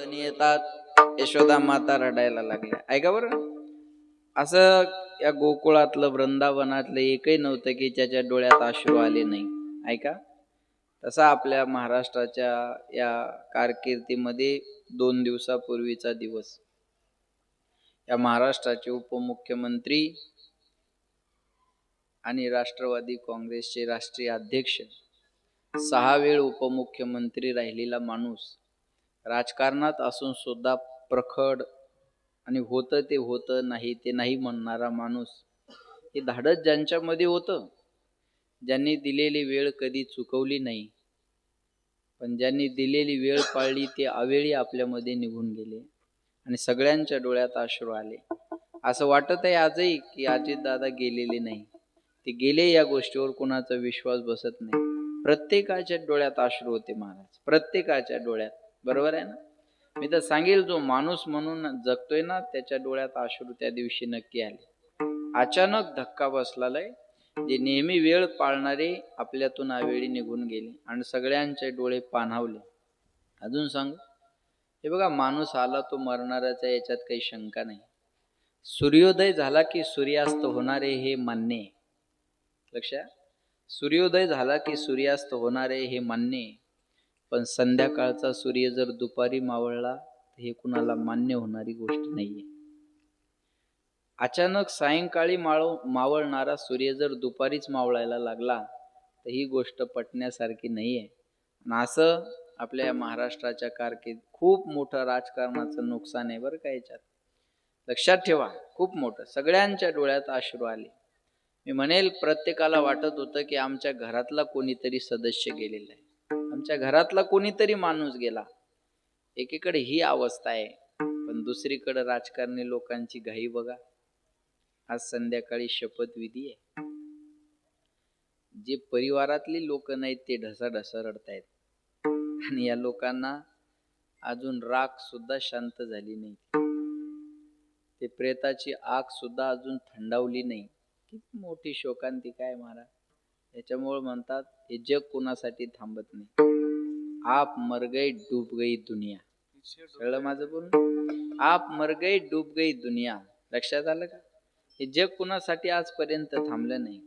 डोळ्यानी येतात, यशोदा माता रडायला लागल्या. ऐका बरं, असं या गोकुळातलं वृंदावनातलं एकही नव्हतं की ज्याच्या डोळ्यात अश्रू आले नाही. ऐका, तसा आपल्या महाराष्ट्राच्या या कारकिर्दीमध्ये 2 दिवसापूर्वीचा दिवस, या महाराष्ट्राचे उपमुख्यमंत्री आणि राष्ट्रवादी काँग्रेसचे राष्ट्रीय अध्यक्ष, 6 वेळ उपमुख्यमंत्री राहिलेला माणूस, राजकारणात असून सुद्धा प्रखड आणि होतं ते होतं, नाही ते नाही म्हणणारा माणूस, हे धाडस ज्यांच्यामध्ये होतं, ज्यांनी दिलेली वेळ कधी चुकवली नाही, पण ज्यांनी दिलेली वेळ पाळली ते अवेळी आपल्यामध्ये निघून गेले आणि सगळ्यांच्या डोळ्यात अश्रू आले. असं वाटत आहे आजही की अजितदादा गेलेले नाही, ते गेले या गोष्टीवर कुणाचा विश्वास बसत नाही. प्रत्येकाच्या डोळ्यात अश्रू होते महाराज, प्रत्येकाच्या डोळ्यात. बरोबर आहे ना? मी तर सांगेल, जो माणूस म्हणून जगतोय ना त्याच्या डोळ्यात अश्रू त्या दिवशी नक्की आले. अचानक धक्का बसलाय, जे नेहमी वेळ पाळणारे आपल्यातून अवेळी निघून गेले आणि सगळ्यांचे डोळे पाणावले. अजून सांगू, हे बघा, माणूस आला तो मरणाराचा, याच्यात काही शंका नाही. सूर्योदय झाला की सूर्यास्त होणारे हे मान्य आहे. लक्षात, सूर्योदय झाला की सूर्यास्त होणारे हे मान्य आहे, पण संध्याकाळचा सूर्य जर दुपारी मावळला तर हे कुणाला मान्य होणारी गोष्ट नाहीये. अचानक सायंकाळी मावळणारा सूर्य जर दुपारीच मावळायला लागला तर ही गोष्ट पटण्यासारखी नाहीये. आणि असं आपल्या या महाराष्ट्राच्या कारकिर्दीत खूप मोठं राजकारणाचं नुकसान आहे बरं का. याच्यात लक्षात ठेवा, खूप मोठं. सगळ्यांच्या डोळ्यात अश्रू आले. मी म्हणेल, प्रत्येकाला वाटत होतं की आमच्या घरातला कोणीतरी सदस्य गेलेला आहे, आमच्या घरातला कोणीतरी माणूस गेला. एकीकडे ही अवस्था आहे, पण दुसरीकडे राजकारणी लोकांची घाई बघा. आज संध्याकाळी शपथविधी आहे. जे परिवारातली लोक नाहीत ते ढसाढसा रडतायत आणि या लोकांना अजून राख सुद्धा शांत झाली नाही, ते प्रेताची आग सुद्धा अजून थंडावली नाही. किती मोठी शोकांतिका आहे महाराज. याच्यामुळे म्हणतात, हे जग कोणासाठी थांबत नाही. आप मर गए डूब गई दुनिया. सगळं माझं बोलून, आप मर गए डूब गई दुनिया. लक्षात आलं का? हे जग कुणासाठी आजपर्यंत थांबलं नाही.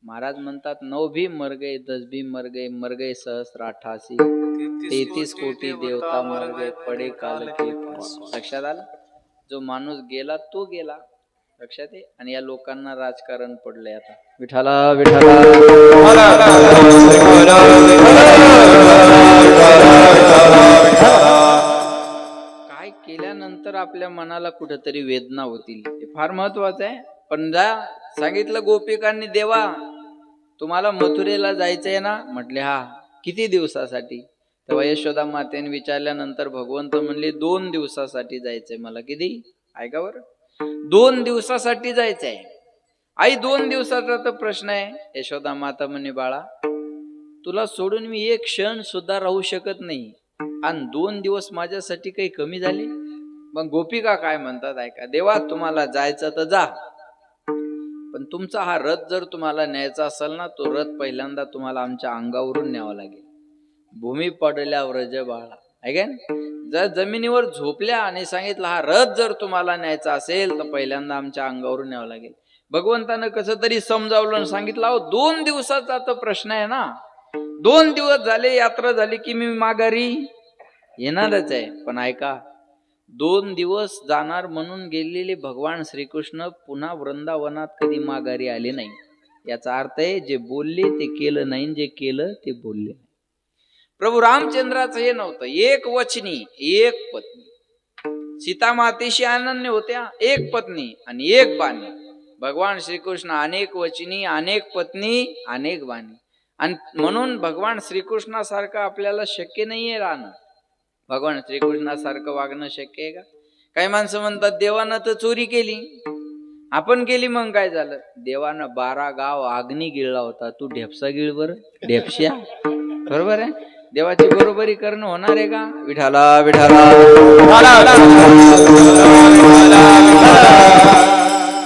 महाराज म्हणतात, 9 भी मर गए, 10 भी मर गए सहस्त्र 88, 33 कोटी देवता मर गए पडे काल के पास. लक्षात आलं? जो माणूस गेला तो गेला. लक्षात आहे. आणि या लोकांना राजकारण पडलंय आता. विठाला विठाला काय केल्यानंतर आपल्या मनाला कुठेतरी वेदना होतील, हे फार महत्वाचं आहे. पण सांगितलं गोपिकांनी, देवा तुम्हाला मथुरेला जायचंय ना? म्हटले हा. किती दिवसासाठी? तेव्हा यशोदा मातेने विचारल्यानंतर भगवंत म्हणले, 2 दिवसासाठी जायचंय मला. किती? ऐका बरं, 2 दिवसासाठी जायचंय. आई 2 दिवसाचा तर प्रश्न आहे. यशोदा माता म्हणे, बाळा तुला सोडून मी एक क्षण सुद्धा राहू शकत नाही, आणि 2 दिवस माझ्यासाठी काही कमी झाले? मग गोपिका काय म्हणतात ऐका, देवा तुम्हाला जायचं तर जा, पण तुमचा हा रथ जर तुम्हाला न्यायचा असेल ना, तो रथ पहिल्यांदा तुम्हाला आमच्या अंगावरून न्यावा लागेल. भूमी पडल्या व्रज बाळा. ऐका, जर जमिनीवर झोपल्या आणि सांगितलं हा रथ जर तुम्हाला न्यायचा असेल तर पहिल्यांदा आमच्या अंगावरून न्यावं लागेल. भगवंतानं कसं तरी समजावलं आणि सांगितलं, अहो 2 दिवसाचा तर प्रश्न आहे ना. 2 दिवस झाले, यात्रा झाली की मी माघारी येणारच आहे. पण ऐका, 2 दिवस जाणार म्हणून गेलेले भगवान श्रीकृष्ण पुन्हा वृंदावनात कधी माघारी आले नाही. याचा अर्थ आहे, जे बोलले ते केलं नाही, जे केलं ते बोलले. प्रभू रामचंद्राचं हे नव्हतं, एक वचनी एक पत्नी. सीता मातेशी अनन्य होत्या, एक पत्नी आणि एक बाणी. भगवान श्रीकृष्ण अनेक वचनी, अनेक पत्नी, अनेक बाणी. आणि म्हणून भगवान श्रीकृष्णासारखं आपल्याला शक्य नाहीये राहणं. भगवान श्रीकृष्णासारखं वागणं शक्य आहे का? काही माणसं म्हणतात, देवानं तर चोरी केली, आपण केली, मग काय झालं? देवानं 12 गाव अग्नी गिळला होता, तू ढेपसा गिळ बरं, ढेपश्या. बरोबर आहे? देवाची बरोबरी करणं होणार आहे का? विठाला विठाला.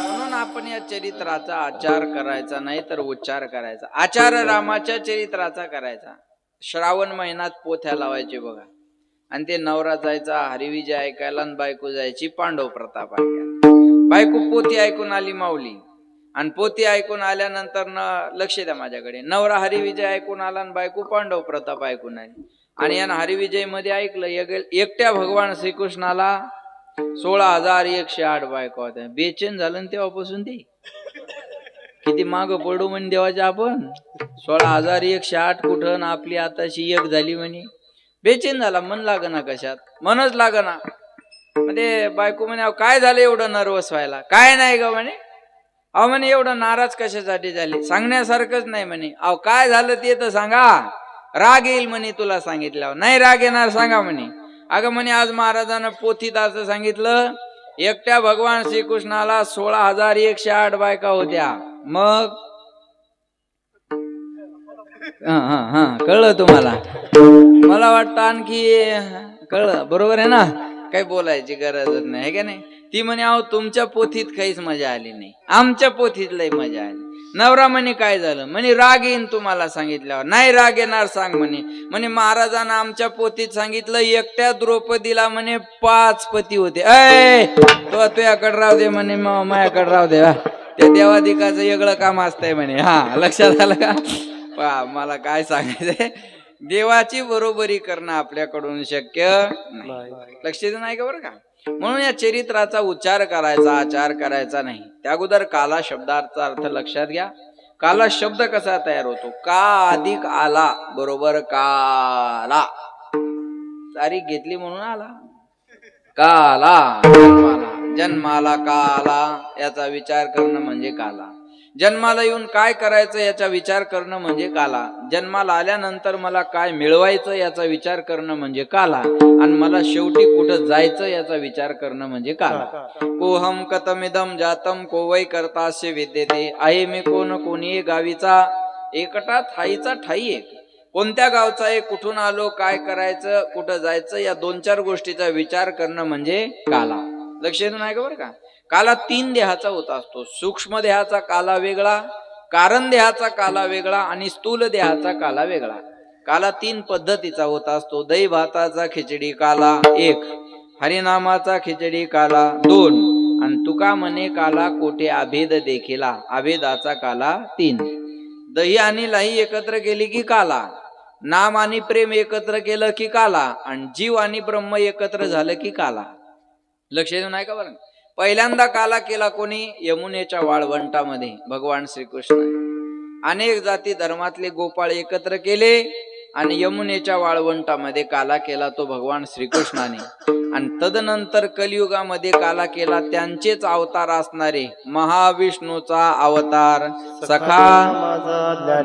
म्हणून आपण या चरित्राचा आचार करायचा नाही तर उच्चार करायचा. आचार रामाच्या चरित्राचा करायचा. श्रावण महिन्यात पोथ्या लावायचे बघा. आणि ते नवरा जायचा हरिविजय ऐकायला आणि बायको जायची पांडव प्रताप ऐकायला. बायको पोथी ऐकून आली माऊली, आणि पोथी ऐकून आल्यानंतर लक्ष द्या माझ्याकडे, नवरा हरिविजय ऐकून आला आणि बायको पांडव प्रताप ऐकून आली. आणि यानं हरिविजय मध्ये ऐकलं एकट्या भगवान श्रीकृष्णाला 16,108 बायका होत्या. बेचैन झालं तेव्हापासून ते किती माग पडू म्हणे देवाच्या आपण. 16,108 कुठं ना आपली आताशी एक झाली म्हणे. बेचैन झाला, मन लागना कशात, मनच लागना. म्हणजे बायको म्हणे काय झालं एवढं नर्वस व्हायला? काय नाही ग म्हणे. अहो म्हणे एवढं नाराज कशासाठी झाले? सांगण्यासारखंच नाही म्हणे. अहो काय झालं ते तर सांगा, राग येईल म्हणे तुला सांगितल्यावर. नाही राग येणार, सांगा म्हणे. अगं म्हणे आज महाराजांना पोथीत असं सांगितलं, एकट्या भगवान श्रीकृष्णाला 16,108 बायका होत्या. मग कळलं तुम्हाला? मला वाटतं आणखी कळलं. बरोबर आहे ना, काही बोलायची गरजच नाही, है का नाही? ती म्हणे अहो तुमच्या पोथीत काहीच मजा आली नाही, आमच्या पोथीत लई मजा आली. नवरा म्हणे काय झालं? म्हणे राग येईन तुम्हाला सांगितल्यावर. नाही राग येणार, सांग म्हणे. म्हणे महाराजांना आमच्या पोथीत सांगितलं एकट्या द्रौपदीला म्हणे 5 पती होते. तो तुझ्याकडे राहू दे म्हणे, माझ्याकडे राहू दे. त्या देवाधिकाचं वेगळं काम असतंय म्हणे. हा, लक्षात आलं का? मला काय सांगायचंय, देवाची बरोबरी करणं आपल्याकडून शक्य नाही. लक्ष देत नाही का बरं का? म्हणून या चरित्राचा उच्चार करायचा, आचार करायचा नाही. त्या अगोदर काला शब्दाचा अर्थ लक्षात घ्या. काला शब्द कसा तयार होतो? का अधिक आला बरोबर काला. तारीख घेतली म्हणून आला. काला जन्माला काला याचा विचार करणं म्हणजे काला. जन्माला येऊन काय करायचं याचा विचार करणं म्हणजे काला. जन्माला आल्यानंतर मला काय मिळवायचं याचा विचार करणं म्हणजे काला. आणि मला शेवटी कुठं जायचं याचा विचार करणं म्हणजे काला. कोहम कतमिदम जातम कोवै करतास्य विद्यते. आहे मी कोण कोणी गावीचा, एकटा ठाईचा ठाई एक. कोणत्या गावचा आहे, कुठून आलो, काय करायचं, कुठं जायचं, या 2-4 गोष्टीचा विचार करणं म्हणजे काला. लक्ष येत नाही का बरं का? काला 3 देहाचा होत असतो. सूक्ष्म देहाचा काला वेगळा, कारण देहाचा काला वेगळा आणि स्थूल देहाचा काला वेगळा. काला 3 पद्धतीचा होत असतो. दही भाताचा खिचडी काला 1, हरिनामाचा खिचडी काला 2, आणि तुका म्हणे काला कोठे अभेद देखिला, अभेदाचा काला 3. दही आणि लाही एकत्र केली की काला, नाम आणि प्रेम एकत्र केलं की काला, आणि जीव आणि ब्रह्म एकत्र झालं की काला. लक्ष देऊ नाही का बरं? पहिल्यांदा काला केला कोणी? यमुनेच्या वाळवंटामध्ये भगवान श्रीकृष्ण. अनेक जाती धर्मातले गोपाळ एकत्र केले आणि यमुनेच्या वाळवंटामध्ये काला केला तो भगवान श्रीकृष्णाने. आणि तदनंतर कलियुगामध्ये काला केला त्यांचेच अवतार असणारे महाविष्णूचा अवतार सखा.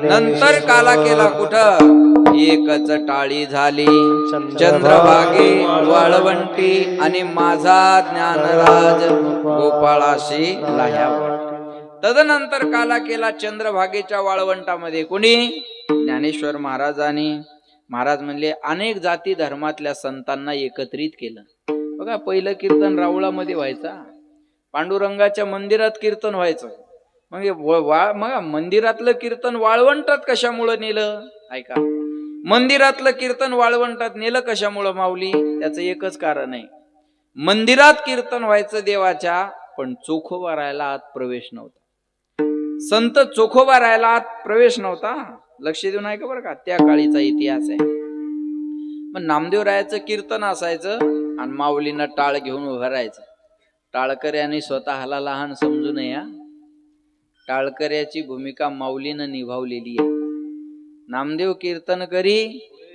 नंतर काला केला कुठं? एकच टाळी झाली चंद्रभागे वाळवंटी, आणि माझा ज्ञानराज गोपाळाशी लाह्यावर. तदनंतर काला केला चंद्रभागेच्या वाळवंटामध्ये कोणी? ज्ञानेश्वर महाराजांनी. महाराज म्हणले अनेक जाती धर्मातल्या संतांना एकत्रित केलं. बघा, पहिलं कीर्तन रावळामध्ये व्हायचा, पांडुरंगाच्या मंदिरात कीर्तन व्हायचं. मग मंदिरातलं कीर्तन वाळवंटात कशामुळं नेलं? ऐका, मंदिरातलं कीर्तन वाळवंटात नेलं कशामुळं माऊली? त्याचं एकच कारण आहे. मंदिरात कीर्तन व्हायचं देवाच्या, पण चोखोबा राहायला आत प्रवेश नव्हता. संत चोखोबा राहायला आत प्रवेश नव्हता. लक्ष देऊ नाही का बरं का? त्या काळीचा इतिहास आहे. मग नामदेवरायाचं कीर्तन असायचं आणि माऊलीनं टाळ घेऊन उभं राहायचं. टाळकऱ्याने स्वतःला लहान समजू नये. टाळकऱ्याची भूमिका माऊलीनं निभावलेली आहे. नामदेव कीर्तन करी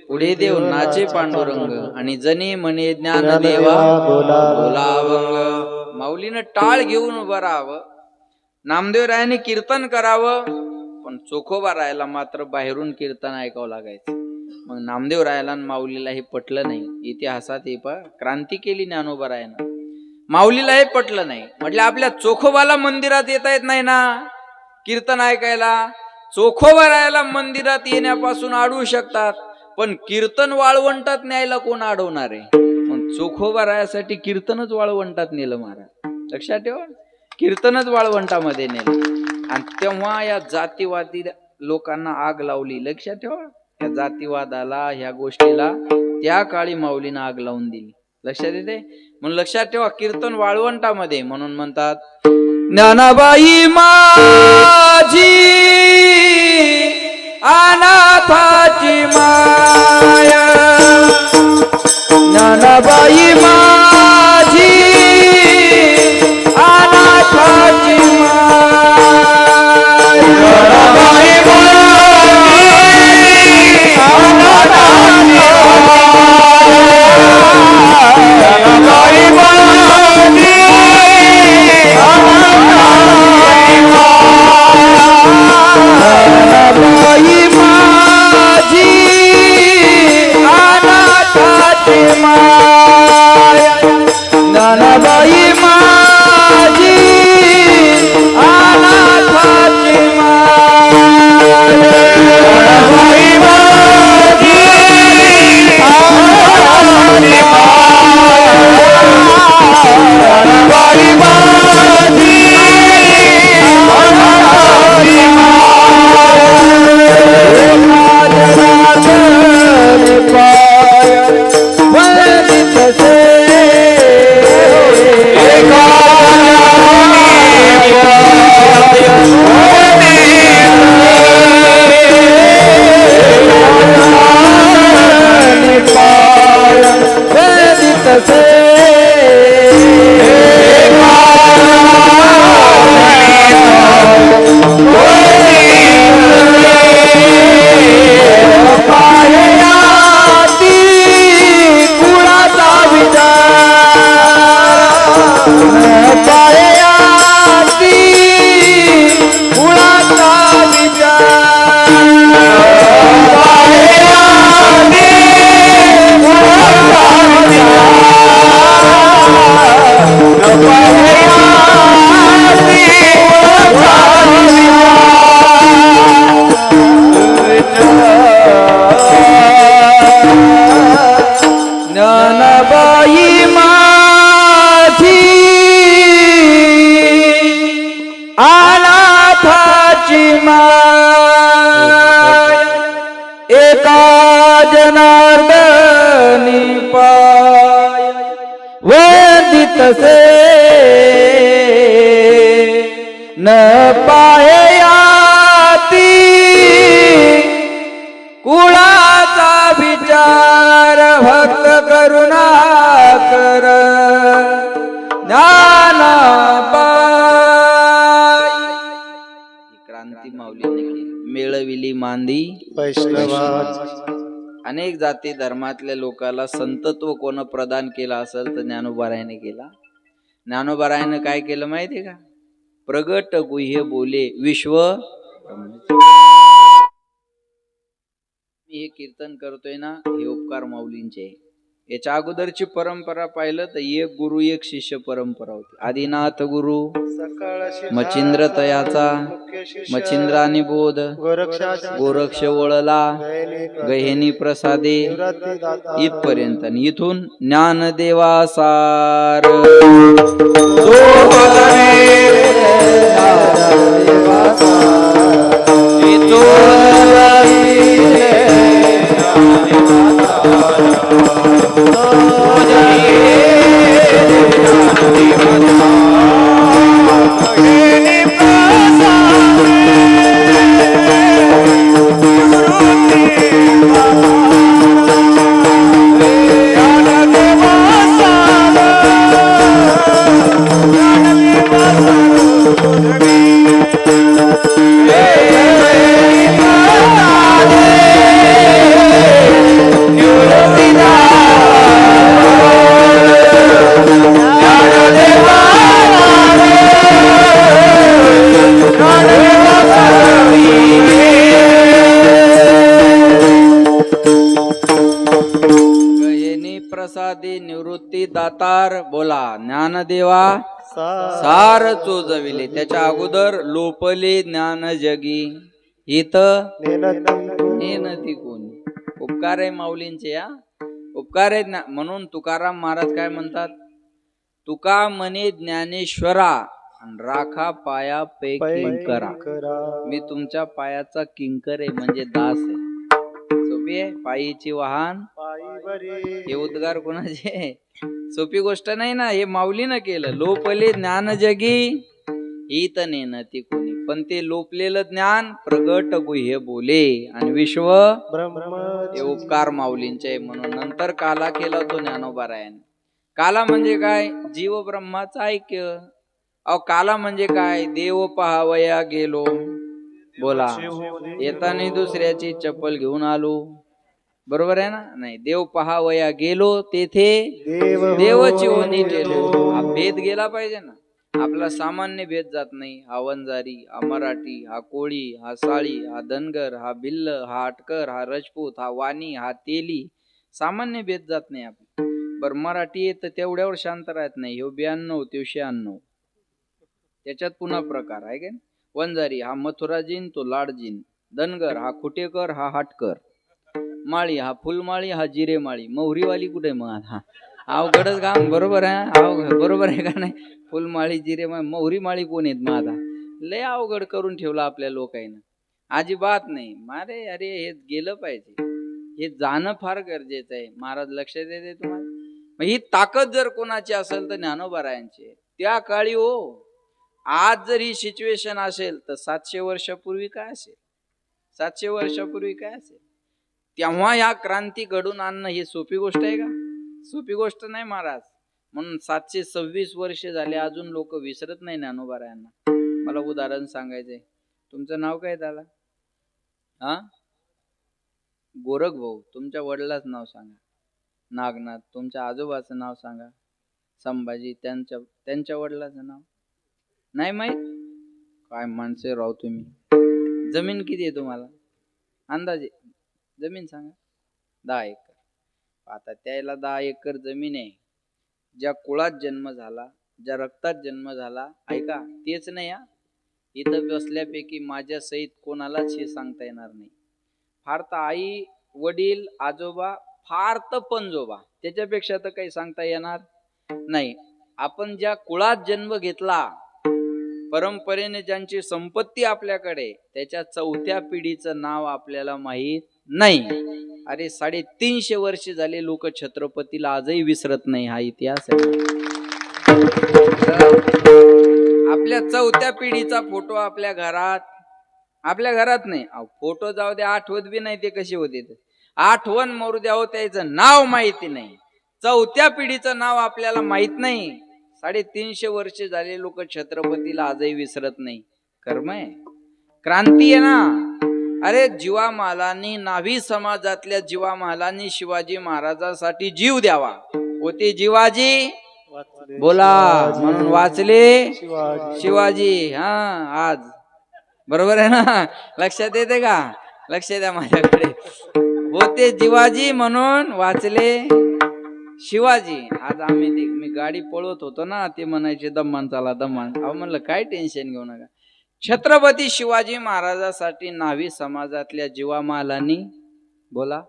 पुढे देव नाचे पांडुरंग, आणि जनी म्हणे ज्ञान देवा बोलावंग. माऊलीनं टाळ घेऊन उभं राहावं, नामदेवरायाने कीर्तन करावं, पण चोखोबा राहायला मात्र बाहेरून कीर्तन ऐकावं लागायचं. मग नामदेवरायाला आणि माऊलीला हे पटलं नाही. इतिहासात हे क्रांती केली ज्ञानोबरायानं. माऊलीला हे पटलं नाही. म्हटलं आपल्या चोखोबाला मंदिरात येता येत नाही ना कीर्तन ऐकायला? चोखोबा राहायला मंदिरात येण्यापासून अडवू शकतात, पण कीर्तन वाळवंटात न्यायला कोण अडवणार आहे? मग चोखोबा रायासाठी कीर्तनच वाळवंटात नेलं महाराज. लक्षात ठेवा, कीर्तनच वाळवंटामध्ये नेलं. आणि तेव्हा या जातीवादी लोकांना आग लावली. लक्षात ठेवा, या जातीवादाला, ह्या गोष्टीला त्या काळी माऊलीनं आग लावून दिली. लक्षात येते? म्हणून लक्षात ठेवा, कीर्तन वाळवंटामध्ये म्हणून म्हणतात, ज्ञानाबाई माझी अनाथाची माया, ज्ञानाबाई माझी अनाथाची माया, ज्ञानाबाई एका जनार्दनी पाय वंदितसे न पायाती कुळाचा विचार भक्त करुणाकर ज्ञानाबाई. क्रांती माऊलीने केली. मिळविली मांदी वैष्णवात. अनेक जाती धर्मातल्या लोकांना संतत्व कोण प्रदान केला असेल तर ज्ञानोबारायाने केला. ज्ञानोबारायाने काय केलं माहितीये का? प्रगट गुह्य बोले विश्व. मी हे कीर्तन करतोय ना, हे उपकार माऊलींचे. याच्या अगोदरची परंपरा पाहिलं तर एक गुरु एक शिष्य परंपरा होती. आदिनाथ गुरु, मच्छिंद्र तयाचा, मच्छिंद्रानी बोध, गोरक्ष वळला, गहेनी प्रसादे इथपर्यंत. इथून ज्ञानदेवा सार प्रसादी निवृत्ती दातार. बोला ज्ञानदेवा सार चोजविले. त्याच्या अगोदर लोपले ज्ञान जगी हित नेनती कोणी. उपकार आहे माऊलींचे. या उपकार आहेत ना. म्हणून तुकाराम महाराज काय म्हणतात? तुका म्हणे ज्ञानेश्वरा राखा पाया पैकी करा. मी तुमच्या पायाचा किंकर आहे म्हणजे दास आहे. सोपी आहे? पायीची वाहन हे उद्गार कोणाचे? सोपी गोष्ट नाही ना. हे माऊलीनं केलं. लोपले ज्ञान जगी हित नेनती कोणी, पण ते लोपलेलं ज्ञान प्रगट गुह्य बोले आणि विश्व हे उपकार माऊलींचे. म्हणून नंतर काला केला तो ज्ञानोबारायाने. काला म्हणजे काय? जीव ब्रह्माचं ऐक्य. अहो काला म्हणजे काय? देव पहावया गेलो, बोला, येताना दुसऱ्याची चप्पल घेऊन आलो. बरोबर आहे ना? नाही, देव पहावया गेलो, तेथे देवची होणी ठेलो. हा भेद गेला पाहिजे ना. आपला सामान्य भेद जात नाही. हा वंजारी, हा मराठी, हा कोळी, हा साळी, हा धनगर, हा भिल्ल, हा आटकर, हा राजपूत, हा वाणी, हा तेली, सामान्य भेद जात नाही आपला. बर मराठी येत तेवढ्यावर शांत राहत नाही. ह्यो 92 त्यो 96. त्याच्यात पुन्हा प्रकार आहे का? वंजारी हा मथुराजीन, तो लाडजीन. धनगर हा खुटेकर, हा हाटकर. माळी हा फुलमाळी, हा जिरेमाळी. मोहरीवाली कुठे मग आता? अवघडच काम. बरोबर आहे? बरोबर आहे का नाही? फुलमाळी, जिरेमाळी, मोहरी माळी कोण आहेत मग आता? लय अवघड करून ठेवलं आपल्या लोकांना. अजिबात नाही मारे. अरे हे गेलं पाहिजे. हे जाणं फार गरजेचं आहे. महाराज लक्ष देते तुम्हाला. मग ही ताकद जर कोणाची असेल तर ज्ञानोबारायांची. त्या काळी हो, आज जर ही सिच्युएशन असेल तर 700 वर्षापूर्वी काय असेल? 700 वर्षापूर्वी काय असेल? तेव्हा या क्रांती घडून आणणं ही सोपी गोष्ट आहे का? सोपी गोष्ट नाही महाराज. म्हणून 726 वर्ष झाले अजून लोक विसरत नाही ज्ञानोबारायांना. मला उदाहरण सांगायचंय. तुमचं नाव काय झालं? हा, गोरख भाऊ. तुमच्या वडिलाचं नाव सांगा. नागनाथ. तुमच्या आजोबाचं नाव सांगा. संभाजी. त्यांच्या वडिलाचं नाव नाही माहित? काय माणसे राव तुम्ही. जमीन किती आहे तुम्हाला अंदाजे? जमीन सांगा. 10 एकर. आता त्याला 10 एकर जमीन आहे. ज्या कुळात जन्म झाला, ज्या रक्तात जन्म झाला, ऐका, तेच नाही हा. इथं बसल्यापैकी माझ्या सहित कोणालाच हे सांगता येणार नाही. फार तर आई, वडील, आजोबा, फार तर पणजोबा, त्याच्यापेक्षा तर काही सांगता येणार नाही. आपण ज्या कुळात जन्म घेतला, परंपरेने ज्यांची संपत्ती आपल्याकडे, त्याच्या 4थ्या पिढीचं नाव आपल्याला माहित नाही. अरे 350 वर्ष झाले लोक छत्रपतीला आजही विसरत नाही. हा इतिहास आहे. आपल्या 4थ्या पिढीचा फोटो आपल्या घरात नाही. फोटो जाऊ दे, आठवत बी नाही ते कशी होते. आठवण मरू द्या, त्याचं नाव माहिती नाही. 4थ्या पिढीचं नाव आपल्याला माहित नाही. 350 वर्ष झाले लोक छत्रपतीला आजही विसरत नाही. कर्म आहे, क्रांती आहे ना. अरे जीवा महालांनी, नाभी समाजातल्या जीवा महालांनी शिवाजी महाराजांसाठी जीव द्यावा. होते जीवाजी, बोला, म्हणून वाचले शिवाजी. हा, आज बरोबर आहे ना? लक्षात येते का? लक्ष द्या माझ्याकडे. होते जीवाजी म्हणून वाचले शिवाजी. आज मी गाडी पळवत होतो ना, ते म्हणायचे दम्मान चला दम्मान. अहो म्हणलं काय टेन्शन घेऊ नका. छत्रपती शिवाजी महाराजांसाठी नाभी समाजातल्या जीवा महालांनी, बोला,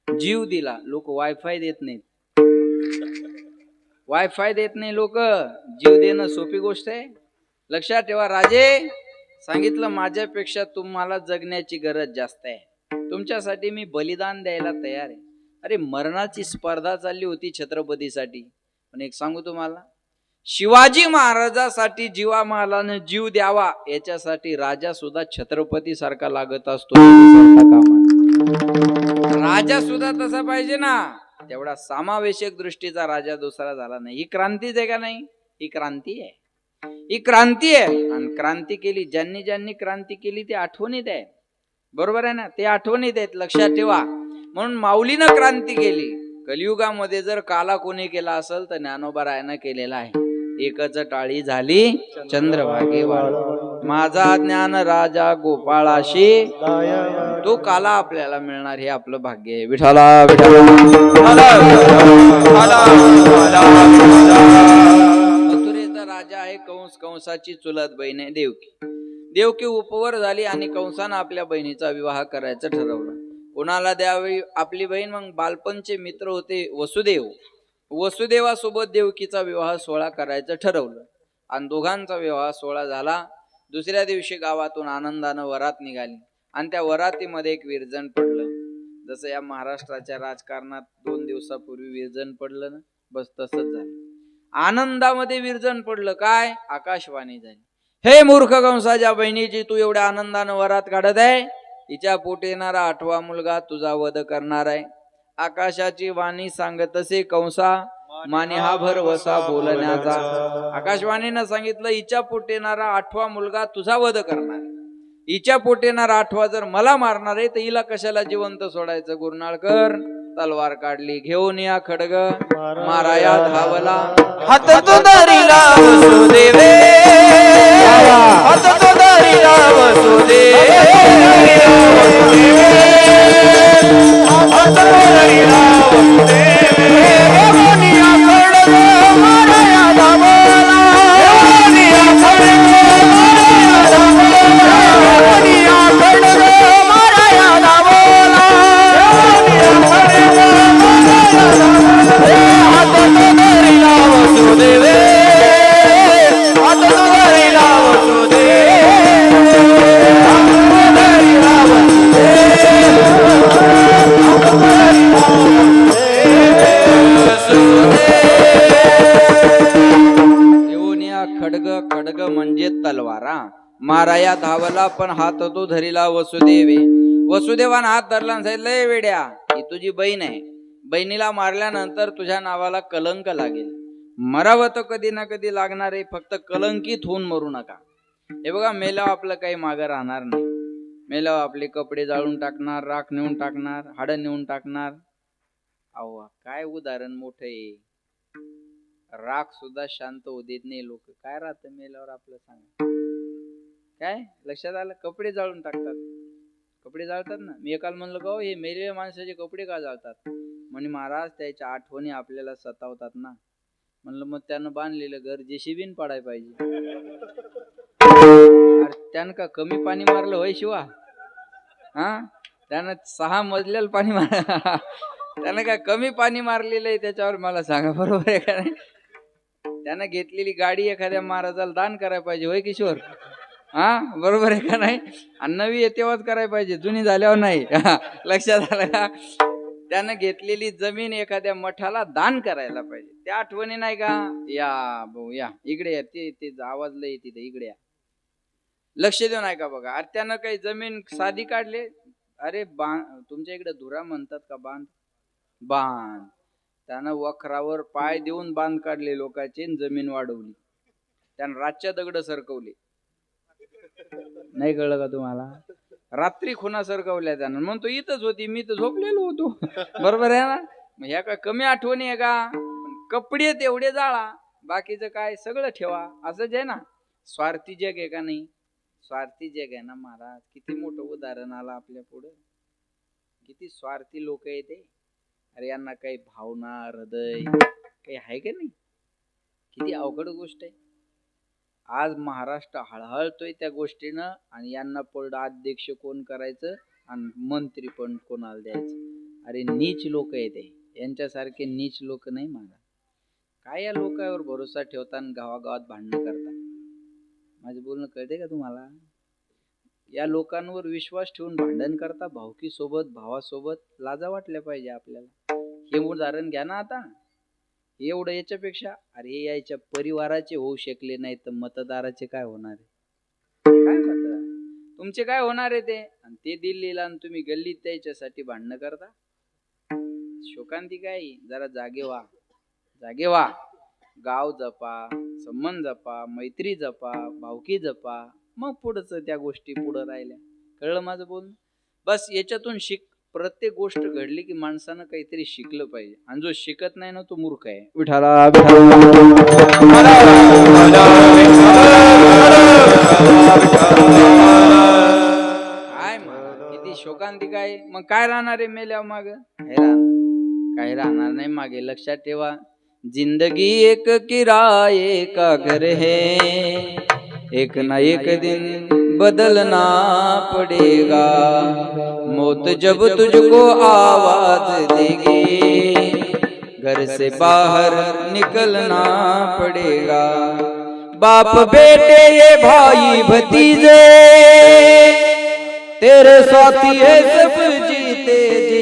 जीव दिला. लोक वायफाय देत नाहीत. वायफाय देत नाही लोक. जीव देणं सोपी गोष्ट आहे. लक्षात ठेवा राजे. सांगितलं माझ्यापेक्षा तुम्हाला जगण्याची गरज जास्त आहे. तुमच्यासाठी मी बलिदान द्यायला तयार आहे. अरे मरणाची स्पर्धा चालली होती छत्रपतीसाठी. पण एक सांगू तुम्हाला, शिवाजी महाराजांसाठी जीवा महालानं जीव द्यावा, याच्यासाठी राजा सुद्धा छत्रपती सारखा लागत असतो. राजा सुद्धा तसा पाहिजे ना. तेवढा समावेशक दृष्टीचा राजा दुसरा झाला नाही. ही क्रांतीच आहे का नाही? ही क्रांती आहे. ही क्रांती आहे. आणि क्रांती केली ज्यांनी क्रांती केली ते आठवणीत आहे. बरोबर आहे ना? ते आठवणीत आहेत. लक्षात ठेवा. म्हणून माऊलीनं क्रांती केली. कलियुगामध्ये जर काला कोणी केला असेल तर ज्ञानोबारायानं केलेला आहे. एकच टाळी झाली चंद्रभागे वाळ, माझा ज्ञान राजा गोपाळाशी, तो काला आपल्याला मिळणार हे आपलं भाग्य आहे. विठाला मथुरेचा राजा आहे कंस. कंसाची चुलत बहीण आहे देवकी. देवकी उपवर झाली आणि कंसानं आपल्या बहिणीचा विवाह करायचं ठरवलं. कोणाला द्यावी आपली बहीण? मग बालपणचे मित्र होते वसुदेव. वसुदेवासोबत देवकीचा विवाह सोहळा करायचं ठरवलं. आणि दोघांचा विवाह सोहळा झाला. दुसऱ्या दिवशी गावातून आनंदानं वरात निघाली. आणि त्या वरातीमध्ये एक विरजण पडलं. जसं या महाराष्ट्राच्या राजकारणात 2 दिवसापूर्वी विरजन पडलं ना, बस तसंच झालं. आनंदामध्ये विरजन पडलं. काय? आकाशवाणी झाली. हे मूर्ख कंसाच्या बहिणीची, तू एवढ्या आनंदानं वरात काढत आहे, हिच्या पोटी येणारा 8वा मुलगा तुझा वध करणार आहे. आकाशाची वाणी सांगत असे, कंसा माने हा भरवसा बोलण्याचा. आकाशवाणीनं सांगितलं, हिच्या पोटी येणारा 8वा मुलगा तुझा वध करणार आहे. हिच्या पोटी येणारा 8वा जर मला मारणार आहे तर हिला कशाला जिवंत सोडायचं. गुरुनाळकर तलवार काढली, घेऊन या खडग माराया धावला. हात तो धरिला वसुदेवे, हात तो धरिला वसुदेवे, हात तो धरिला वसुदेवे. देवनिया खडग माराया धावला, देवनिया खडग माराया धावला, देवनिया खडग माराया धावला, देवनिया खडग माराया धावला. हात तो धरिला वसुदेवे, हात तो धरिला वसुदेवे, हात तो धरिला घेऊन या खडग. खडग म्हणजे तलवारा. माराया धावला पण हात तो धरिला वसुदेवे. वसुदेवान हात धरला आणि सांगितलं, लय वेड्या, ही तुझी बहीण आहे. बहिणीला मारल्यानंतर तुझ्या नावाला कलंक लागेल. मरावं तर कधी ना कधी लागणार आहे, फक्त कलंकित होऊन मरू नका. हे बघा, मेल्यावर आपलं काही मागं राहणार नाही. मेल्यावर आपले कपडे जाळून टाकणार, राख नेऊन टाकणार, हाडं नेऊन टाकणार. अहो काय उदाहरण मोठं आहे. राख सुद्धा शांत होऊ देत नाही लोक. काय राहतं मेल्यावर आपलं, सांगा. काय लक्षात आलं? कपडे जाळून टाकतात. कपडे जाळतात ना. मी एकाला म्हणलं, का हे मेलेल्या माणसाचे कपडे का जाळतात? म्हणे महाराज, त्याच्या आठवणी आपल्याला सतावतात ना. म्हणलं मग त्यानं बांधलेलं घर जेसीबीन पाडाय पाहिजे. त्यानं का कमी पाणी मारलं होय शिवा? हा, त्यानं 6 मजल्याला पाणी मार त्यानं का कमी पाणी मारलेलं आहे त्याच्यावर? मला सांगा, बरोबर आहे का नाही? त्यानं घेतलेली गाडी एखाद्या महाराजाला दान करायला पाहिजे होय किशोर? हा, बरोबर आहे का नाही? आणि नवी येतेवाच करायला पाहिजे, जुनी झाल्यावर नाही. लक्षात आलं का? त्यानं घेतलेली जमीन एखाद्या मठाला दान करायला पाहिजे. त्या आठवणी नाही का? या भाऊ या, इकडे या. ते आवाज लय तिथे, इकडे या. लक्ष देऊ नाही का? बघा, अरे त्यानं काही जमीन साधी काढले. अरे तुमच्या इकडे धुरा म्हणतात का? बांध. त्यानं वखरावर पाय देऊन बांध काढले लोकांचे, जमीन वाढवली. त्यानं रातच्या दगड सरकवले. नाही कळलं का तुम्हाला? रात्री खुना सरकवल्या त्यानं. म्हणतो इथंच होती, मी तर झोपलेलो होतो. बरोबर आहे ना? मग ह्या का कमी आठवणी आहे का? कपडे तेवढे जाळा, बाकीचं काय सगळं ठेवा. असंच आहे ना. स्वार्थी जग आहे का नाही? स्वार्थी जग आहे ना महाराज. किती मोठं उदाहरण आलं आपल्या पुढे. किती स्वार्थी लोक आहे ते. अरे यांना काही भावना, हृदय काही आहे का नाही? किती अवघड गोष्ट आहे. आज महाराष्ट्र हळहळतोय त्या गोष्टीनं. आणि यांना पुढं अध्यक्ष कोण करायचं आणि मंत्री पण कोणाला द्यायचं? अरे नीच लोक आहे ते. यांच्यासारखे नीच लोक नाही महाराज. काय या लोकांवर भरोसा ठेवता आणि गावागावात भांडणं करता? माझं बोलणं कळते का तुम्हाला? या लोकांवर विश्वास ठेवून भांडण करता. भावकी सोबत, भावासोबत लाजा वाटल्या पाहिजे आपल्याला. हे उदाहरण घ्या ना आता. एवढं याच्यापेक्षा, अरे याच्या परिवाराचे होऊ शकले नाही तर मतदाराचे काय होणार आहे? काय मतदार तुमचे काय होणार आहे ते? आणि ते दिल्लीला आणि तुम्ही गल्लीत त्याच्यासाठी भांडणं करता. शोकांती काय? जरा जागे व्हा, जागे व्हा. गाव जपा, संबंध जपा, मैत्री जपा, भावकी जपा. मग पुढचं त्या गोष्टी पुढं राहिल्या. कळलं माझं बोलणं? बस याच्यातून प्रत्येक गोष्ट घडली की माणसानं काहीतरी शिकलं पाहिजे. आणि जो शिकत नाही ना तो मूर्ख आहे. विठाला काय किती शोकांतिका आहे. मग काय राहणार आहे मेल्यावर? माग काही राहणार नाही मागे. लक्षात ठेवा, जिंदगी एक किराए का घर है, एक ना एक दिन बदलना पड़ेगा. मौत जब तुझको आवाज देगी, घर से बाहर निकलना पड़ेगा. बाप बेटे ये भाई भतीजे, तेरे साथी है सब जीते जी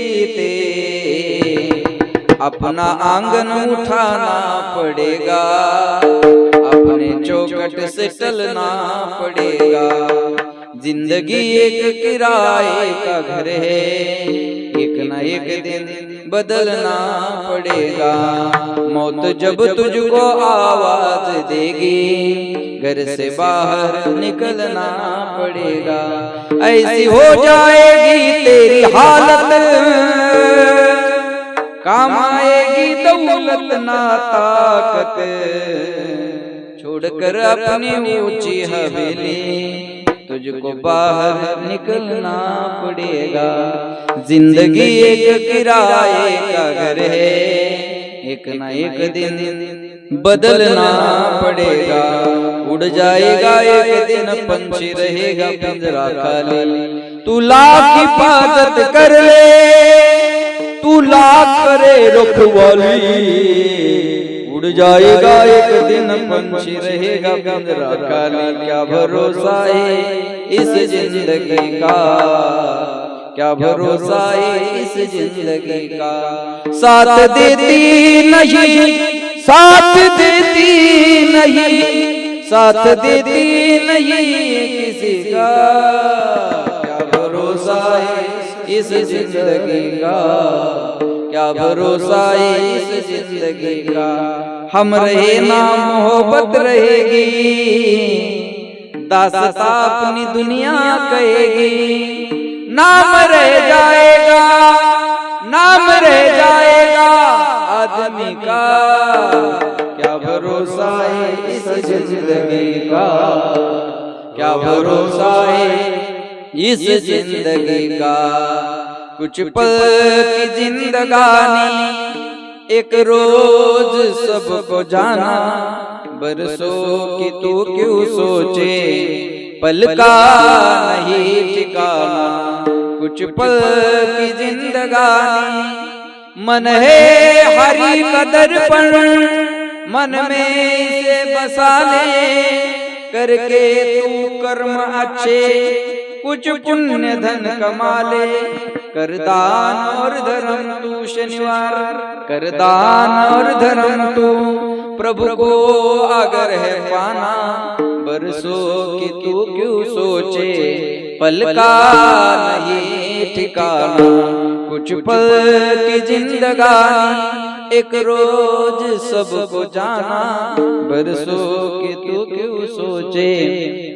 अपना आंगन उठाना पड़ेगा, अपने चौखट से टलना पड़ेगा। जिंदगी एक किराए का घर है, एक न एक दिन बदलना पड़ेगा। मौत जब तुझको आवाज देगी, घर से बाहर निकलना पड़ेगा। ऐसी हो जाएगी तेरी हालत, काम आएगी दौलत ना ताकत। छोड़कर अपनी ऊंची हवेली, तुझको बाहर निकलना पड़ेगा। जिंदगी एक किराए का घर है, एक न एक दिन बदलना पड़ेगा। उड़ जाएगा एक दिन पंछी रहेगा पिंजरा खाली। तू लाख हिफाजत कर ले, तू लाख करे रखवाली, उड़ जाएगा एक दिन पंछी रहेगा पिंजरा खाली। क्या भरोसा है इस जिंदगी का, क्या भरोसा है इस जिंदगी का। साथ देती नहीं, साथ देती नहीं, साथ देती नहीं किसी का। क्या भरोसा है इस जिंदगी का, क्या भरोसा है इस जिंदगी का। हम रहे ना मोहब्बत रहेगी, दास्तां अपनी दुनिया कहेगी। नाम रह जाएगा, नाम रह जाएगा आदमी का। क्या भरोसा है इस जिंदगी का, क्या भरोसा है इस जिंदगी का। कुछ पल की जिंदगानी, एक रोज सबको जाना। बरसों की तू क्यों सोचे, पल का नहीं ठिकाना। कुछ पल की जिंदगानी, मन है हरी कदर पर, मन में इसे बसा ले। करके तू कर्म अच्छे, कुछ पुण्य धन कमा ले। कर दान और धर्म तू शनिवार, कर दान और धर्म तू प्रभु को अगर है पाना। बरसों की तू क्यों सोचे, पल का नहीं ठिकाना। कुछ पल की जिंदगानी, एक रोज सबको जाना। बरसों की तू क्यों सोचे,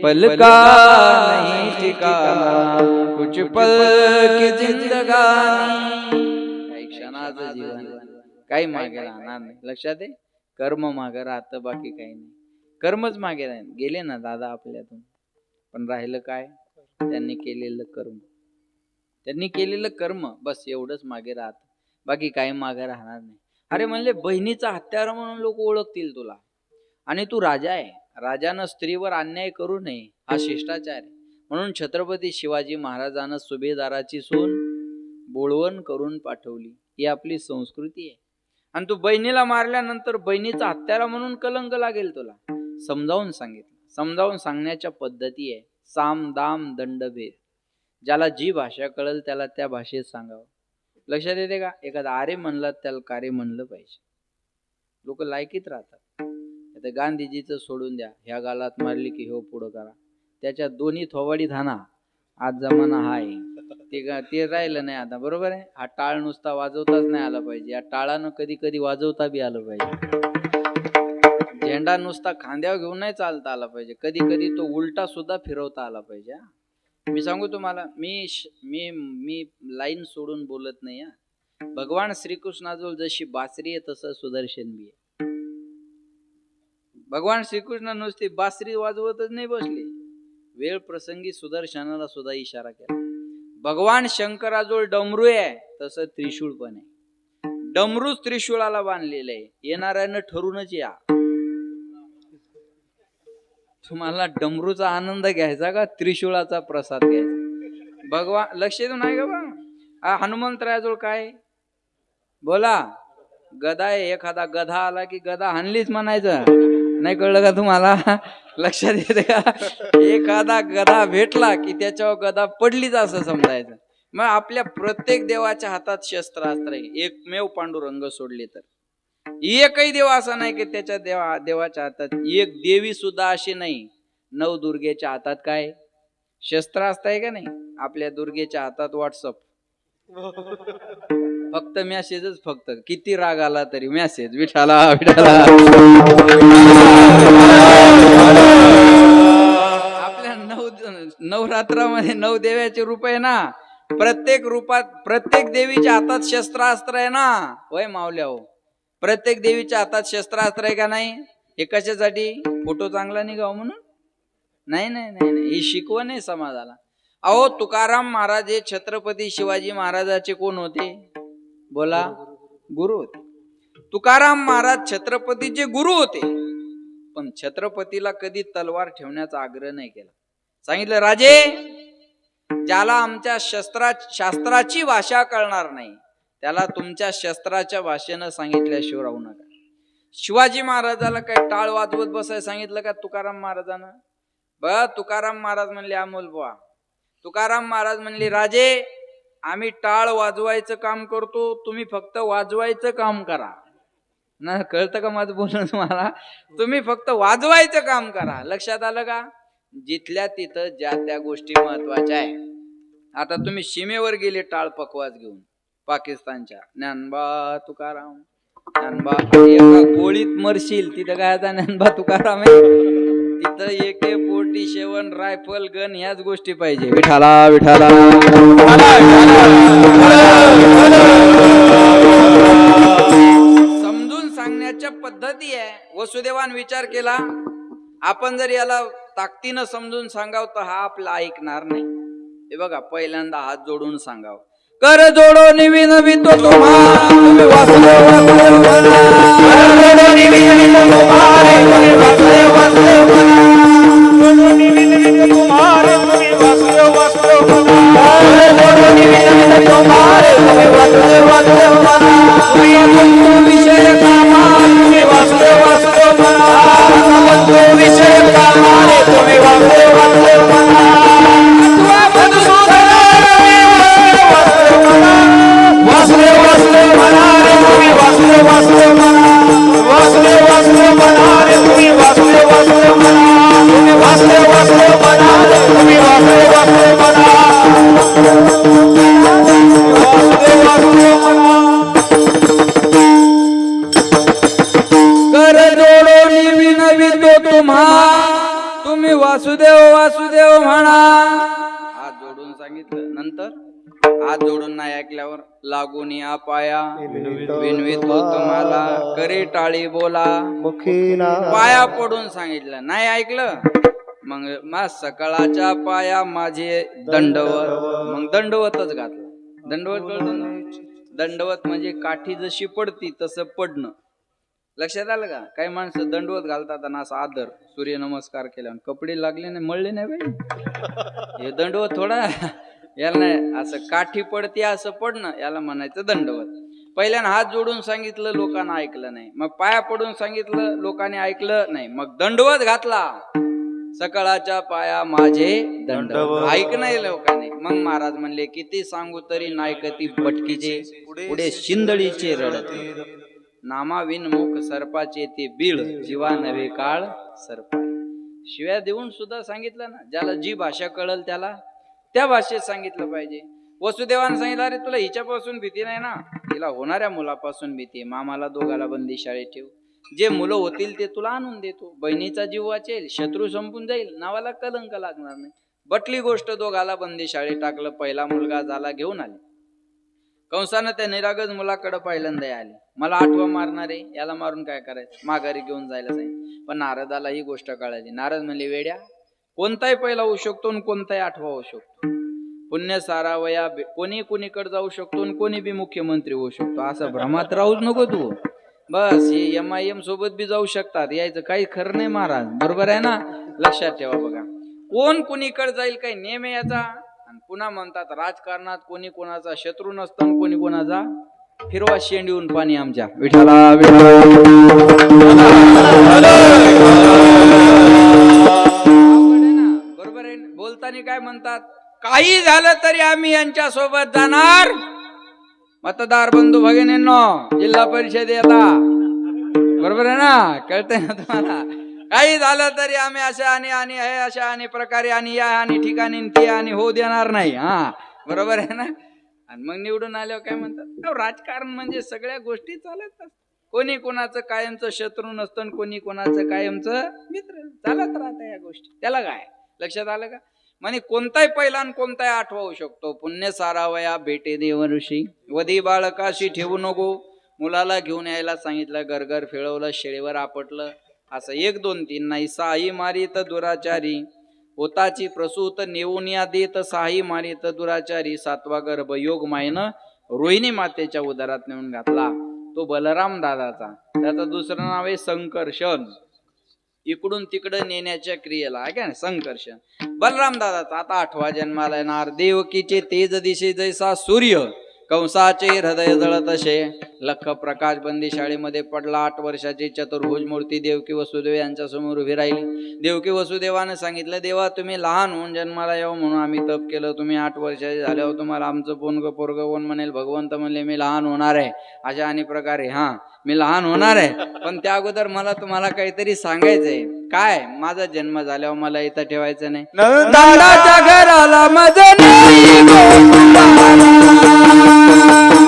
पल का नहीं ठिकाना। कुछ पल की जिंदगानी, काही क्षणाचं जीवन, काही मागे राहणार नाही. लक्षात आहे, कर्म मागे राहतं, बाकी काही नाही. कर्मच मागे राहील. गेले ना दादा आपल्यातून, पण राहिलं काय, त्यांनी केलेलं कर्म. त्यांनी केलेलं कर्म बस एवढंच मागे राहत, बाकी काही मागे राहणार नाही. अरे म्हणले बहिणीचा हत्यार म्हणून लोक ओळखतील तुला, आणि तू राजा आहे. राजानं स्त्रीवर अन्याय करू नये हा शिष्टाचार आहे. म्हणून छत्रपती शिवाजी महाराजांना सुभेदाराची सून बोळवण करून पाठवली. ही आपली संस्कृती आहे. आणि तू बहिणीला मारल्यानंतर बहिणीचा हत्यारा म्हणून कलंक लागेल तुला. समजावून सांगितलं. समजावून सांगण्याच्या पद्धती आहे साम दाम दंडभेद. ज्याला जी भाषा कळेल त्याला त्या भाषेत सांगावं. लक्षात येते का? एखादा आरे म्हणला त्याला कारे म्हणलं पाहिजे. लोक लायकीत राहतात. आता गांधीजीचं सोडून द्या, ह्या गालात मारली की हो पुढं करा, त्याच्या दोन्ही थोवाडी धाना. आज जमाना हाय ते राहिलं नाही आता. बरोबर आहे. हा टाळ नुसता वाजवताच नाही आला पाहिजे, या टाळानं कधी कधी वाजवता बी आलं पाहिजे. झेंडा नुसता खांद्यावर घेऊन नाही चालता आला पाहिजे, कधी कधी तो उलटा सुद्धा फिरवता आला पाहिजे. मी सांगू तुम्हाला, मी मी मी लाईन सोडून बोलत नाही. भगवान श्रीकृष्णाजवळ जशी बासरी आहे तसं सुदर्शन बी आहे. भगवान श्रीकृष्ण नुसती बासरी वाजवतच नाही बसले, वेळ प्रसंगी सुदर्शनाला सुद्धा इशारा केला. भगवान शंकराजवळ डमरू आहे तसं त्रिशूळ पण आहे. डमरूच त्रिशूळाला बांधलेलं आहे. येणाऱ्यानं ठरूनच या. तुम्हाला डमरूचा आनंद घ्यायचा का त्रिशूळाचा प्रसाद घ्यायचा? भगवान लक्ष देऊन आहे का बा? हनुमंतरायाजवळ काय बोला, गदा आहे. एखादा गधा आला की गदा हाणलीच म्हणायचं. नाही कळलं का तुम्हाला? लक्षात येते का? एखादा गधा भेटला की त्याच्यावर गदा पडलीच असं समजायचं. मग आपल्या प्रत्येक देवाच्या हातात शस्त्रास्त्र आहे, एकमेव पांडुरंग सोडले तर. एकही देव असा नाही की त्याच्या देवाच्या हातात, एक देवी सुद्धा अशी नाही. नवदुर्गेच्या हातात काय शस्त्रास्त्र आहे का नाही? आपल्या दुर्गेच्या हातात व्हॉट्सअप. फक्त मेसेजच, फक्त किती राग आला तरी मेसेज, विठाला विठाला. आपल्या नवरात्रामध्ये 9 देवाचे रूप आहे ना, प्रत्येक रूपात प्रत्येक देवीच्या हातात शस्त्रास्त्र आहे ना. वय मावल्या हो, प्रत्येक देवीच्या हातात शस्त्रास्त्र आहे का नाही? हे कशासाठी? फोटो चांगला निघाव म्हणून? नाही नाही नाही नाही, ही शिकवण आहे समाजाला. अहो तुकाराम महाराज हे छत्रपती शिवाजी महाराजाचे कोण होते? बोला, गुरु होते. तुकाराम महाराज छत्रपतीचे गुरु होते, पण छत्रपतीला कधी तलवार ठेवण्याचा आग्रह नाही केला. सांगितलं, राजे, ज्याला आमच्या शास्त्राची भाषा कळणार नाही त्याला तुमच्या शस्त्राच्या भाषेनं सांगितल्याशिवाय राहू नका. शिवाजी महाराजाला काय टाळ वाजवत बसायला सांगितलं का तुकाराम महाराजानं? बघ, तुकाराम महाराज म्हणले, अमोल बुवा, तुकाराम महाराज म्हणले, राजे, आम्ही टाळ वाजवायचं काम करतो, तुम्ही फक्त वाजवायचं काम करा ना. कळतं का माझं बोलणं तुम्हाला? तुम्ही फक्त वाजवायचं काम करा. लक्षात आलं का? जिथल्या तिथं ज्या त्या गोष्टी महत्वाच्या आहे. आता तुम्ही सीमेवर गेले टाळ पकवाज घेऊन, पाकिस्तानच्या, ज्ञानबा तुकाराम, ज्ञानबा, एका गोळीत मरशील, तिथं काय आता ज्ञानबा तुकाराम आहे? तिथं AK-47 रायफल गन ह्याच गोष्टी पाहिजे. विठाला विठाला. समजून सांगण्याच्या पद्धती आहे. वसुदेवान विचार केला, आपण जर याला ताकदीनं समजून सांगाव तर हा आपला ऐकणार नाही. हे बघा, पहिल्यांदा हात जोडून सांगाव, कर जोडो निवी नवी तो तुम्हाला, तुम्ही वासुदेव वासुदेव म्हणा. कर जोडो निवी नवी तो तुम्हारे, तुम्ही वासुदेव वासुदेव म्हणा. जोडो निवी नवी तो तुम्हारे, तुम्ही वासुदेव वासुदेव म्हणा. कर जोडो निवी नवी तो तुम्हारे, तुम्ही वासुदेव वासुदेव म्हणा. तुम्ही वस्तू विषय कामा, तुम्ही वासुदेव वासुदेव म्हणा. वस्तू विषय कामा, तुम्ही वासुदेव वासुदेव म्हणा. वासुदेव वासुदेव म्हणा रे, तुम्ही वासुदेव वासुदेव म्हणा. वासुदेव वासुदेव म्हणा रे, तुम्ही वासुदेव वासुदेव म्हणा. तुम्ही वासुदेव वासुदेव म्हणा रे, तुम्ही वासुदेव वासुदेव म्हणा. वासुदेव वासुदेव म्हणा. कर जोडो निवी नवी तो तुम्हा, तुम्ही वासुदेव वासुदेव म्हणा. हात जोडून सांगितलं. नंतर हात जोडून नाही ऐकल्यावर, लागून या पाया विनवितो तुम्हाला, करे टाळी बोला मुखीना. पाया पडून सांगितलं, नाही ऐकलं मग सकाळच्या पाया माझे दंडवत. मग दंडवतच घातलं. दंडवत कळतं ना? दंडवत म्हणजे काठी जशी पडती तसं पडणं. लक्षात आलं का? काही माणसं दंडवत घालतात आणि असं आदर, सूर्य नमस्कार केला, कपडे लागले नाही, मळले नाही बाई, हे दंडवत थोडा. याला नाही, असं काठी पडते असं पडणं, याला म्हणायचं दंडवत. पहिल्यानं हात जोडून सांगितलं, लोकांना ऐकलं नाही. मग पाया पडून सांगितलं, लोकांनी ऐकलं नाही. मग दंडवत घातला, सकाळच्या पाया माझे दंडवत. ऐक नाही लोकांनी. मग महाराज म्हणले, किती सांगू तरी नायकती भटकीचे, पुढे शिंदळीचे रडते. नामाविन मुख सर्पाचे ते बीळ, जीवा नवे काळ सर्पा. शिव्या देऊन सुद्धा सांगितलं ना. ज्याला जी भाषा कळल त्याला त्या भाषेत सांगितलं पाहिजे. वसुदेवानं सांगितलं, अरे तुला हिच्यापासून भीती नाही ना, तिला होणाऱ्या मुलापासून भीती. मामाला दोघाला बंदी शाळेत ठेव, जे मुलं होतील ते तुला आणून देतो. बहिणीचा जीव वाचेल, शत्रू संपून जाईल, नावाला कलंक लागणार नाही. बटली गोष्ट, दोघाला बंदी शाळेत टाकलं. पहिला मुलगा झाला, घेऊन आले. कंसानं त्या निरागस मुलाकडे पहिल्यांदा आले. मला आठवा मारणारे, याला मारून काय करायचं, माघारी घेऊन जायला सांगितलं. पण नारदाला ही गोष्ट कळाली. नारद म्हणले, वेड्या, कोणताही पहिला होऊ शकतो आणि कोणताही आठवा होऊ शकतो. पुण्य सारावया कोणी कोणीकडे जाऊ शकतो आणि कोणी बी मुख्यमंत्री होऊ शकतो. असं भ्रमात राहूच नको तू. बस हे MIM सोबत बी जाऊ शकतात, यायचं काही खरं नाही महाराज. बरोबर आहे ना? लक्षात ठेवा. बघा, कोण कुणीकडे जाईल काही नेम आहे याचा. आणि पुन्हा म्हणतात राजकारणात कोणी कोणाचा शत्रू नसतो, कोणी कोणाचा. फिरवा शेंडीहून पाणी आमच्या विठाला बरोबर आहे. बोलताना काय म्हणतात, काही झालं तरी आम्ही यांच्या सोबत जाणार. मतदार बंधू भगिनींनो, जिल्हा परिषद येता बरोबर आहे ना, कळतंय ना तुम्हाला. काही झालं तरी आम्ही अशा आणि हे अशा आणि प्रकारे आणि या आणि ठिकाणी ते आणि होऊ देणार नाही. हा बरोबर आहे ना. आणि मग निवडून आल्यावर काय म्हणतात, राजकारण म्हणजे सगळ्या गोष्टी चालत असतात. कोणी कोणाचं कायमचं शत्रू नसतं, कोणी कोणाचं कायमचं मित्र. चालत राहतं या गोष्टी. त्याला काय लक्षात आलं का. म्हणे कोणताही पैलान कोणताही आठवू शकतो. पुण्य सारावया भेटे देवर्षी, वधी बाळकाशी ठेवू नको. मुलाला घेऊन यायला सांगितलं, गरगर फिळवलं, शेळीवर आपटलं. असं 1 2 3 नाही. साही मारित दुराचारी, होताची प्रसूत नेऊन या देत. साही मारित दुराचारी, 7वा गर्भ योग मायनं रोहिणी मातेच्या उदरात नेऊन घातला. तो बलराम दादाचा. त्याचं दुसरं नाव आहे संकर्षण. इकडून तिकडं नेण्याच्या क्रियेला काय संकर्षण. बलराम दादाचा आता 8वा जन्माला येणार. देवकीचे तेज दिशे जैसा सूर्य, कंसाचे हृदय जळत असे. लख प्रकाश बंदी शाळेमध्ये पडला. 8 वर्षाची चतुर्भुज मूर्ती देवकी वसुदेव यांच्या समोर उभी राहिली. देवकी वसुदेवानं सांगितलं, देवा तुम्ही लहान होऊन जन्माला यावं म्हणून आम्ही तप केलं. तुम्ही 8 वर्षाचे झाल्यावर तुम्हाला आमचं पोरग कोण म्हणेल. भगवंत म्हणले मी लहान होणार आहे. अशा आणि प्रकारे मी लहान होणार आहे, पण त्या अगोदर मला तुम्हाला काहीतरी सांगायचंय. काय, माझा जन्म झाल्यावर मला इथं ठेवायचं नाही. नंदाच्या घराला माझं नाही गोकुळाला.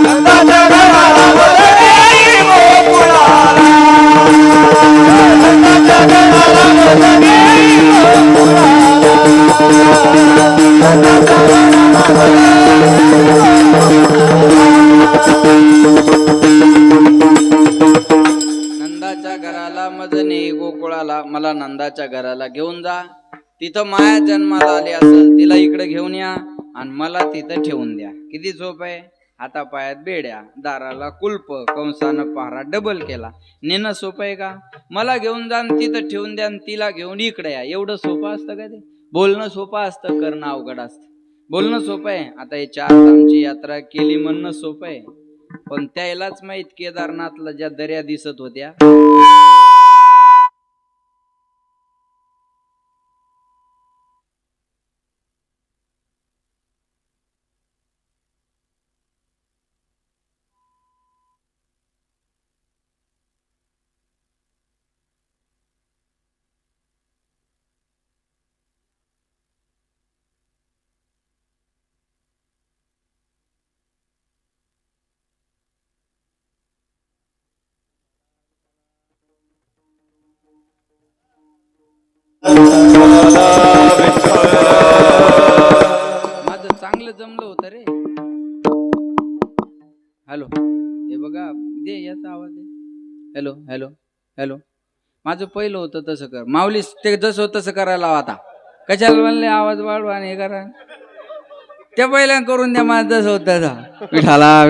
नंदाच्या घराला माझं नाही गोकुळाला. नंदाच्या घराला माझं नाही गोकुळाला. नंदाच्या घराला माझं घराला माझं नाही गोकुळाला. मला नंदाच्या घराला घेऊन जा. तिथं माया जन्माला आली असेल, तिला इकडे घेऊन या आणि मला तिथं ठेवून द्या. किती सोप आहे. हातापायात बेड्या, दाराला कुलप, कंसानं पहारा डबल केला. नेणं सोपं आहे का. मला घेऊन जा आणि तिथं ठेवून द्या आणि तिला घेऊन इकडे या. एवढं सोपं असतं का ते. बोलणं सोपं असतं, करणं अवघड असतं. बोलणं सोपं आहे. आता हे 4 धामची यात्रा केली म्हणणं सोपं आहे, पण त्यालाच माहित केदारनाथला ज्या दर्या दिसत होत्या, माझं चांगलं जमलं होतं रे. हॅलो, हे बघा दे याचा आवाज दे. Hello hello hello. माझं पहिलं होतं तसं कर. माऊली ते जसं होतं तसं करायला लावा. आता कशाला म्हणले आवाज वाढवा आणि हे करा. त्या पहिल्या करून द्या. माझं जसं होतं विठाला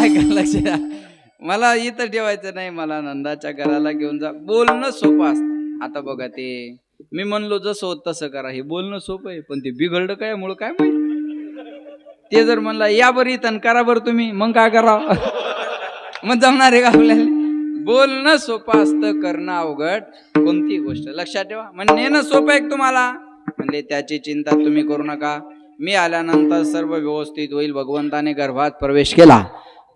ऐका लक्ष. मला इथं ठेवायचं नाही, मला नंदाच्या घराला घेऊन जा. बोलणं सोपं असतं. आता बघा ते मी म्हणलो जसं होत तसं करा, हे बोलणं सोपं आहे, पण ते बिघडलं काय मुळे काय माहिती. ते जर म्हणला या बरं इथं करा बरं तुम्ही, मग काय करावं. मग जमणार आहे का आपल्याला. बोलणं सोपं असतं, करणं अवघड. कोणती गोष्ट लक्षात ठेवा. म्हणजे नेणं सोपं आहे तुम्हाला, म्हणले त्याची चिंता तुम्ही करू नका. मी आल्यानंतर सर्व व्यवस्थित होईल. भगवंताने गर्भात प्रवेश केला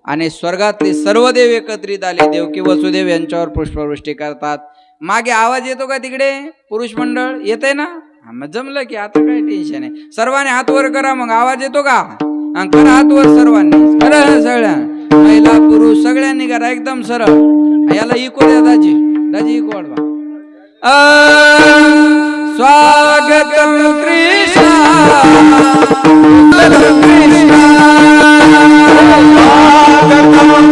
आणि स्वर्गातले सर्व देव एकत्रित आले. देवकी वसुदेव यांच्यावर पुष्पवृष्टी करतात. मागे आवाज येतो का तिकडे. पुरुष मंडळ येते ना. मग जमलं की आता काही टेन्शन आहे. सर्वांनी हात वर करा. मग आवाज येतो का. करा हात वर सर्वांनी. करा सगळ्या महिला पुरुष सगळ्यांनी करा एकदम सरळ. याला इको द्या दाजी. दाजी इको वाढवा. स्वागतम कृष्ण स्वागतम कृष्ण स्वागतम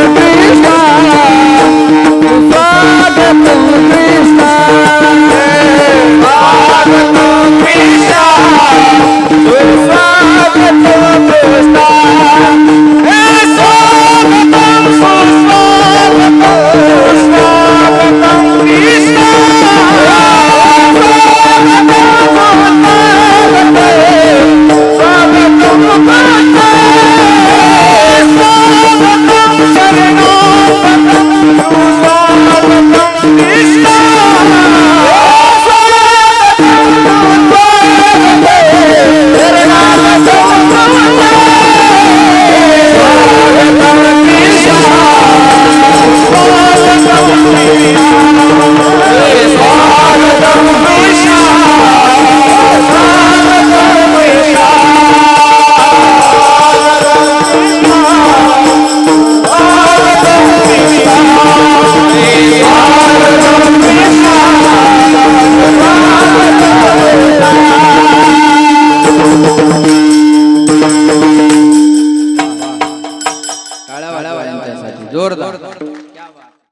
कृष्ण स्वागतम कृष्ण स्वागतम कृष्ण स्वागतम कृष्ण स्वागतम देविया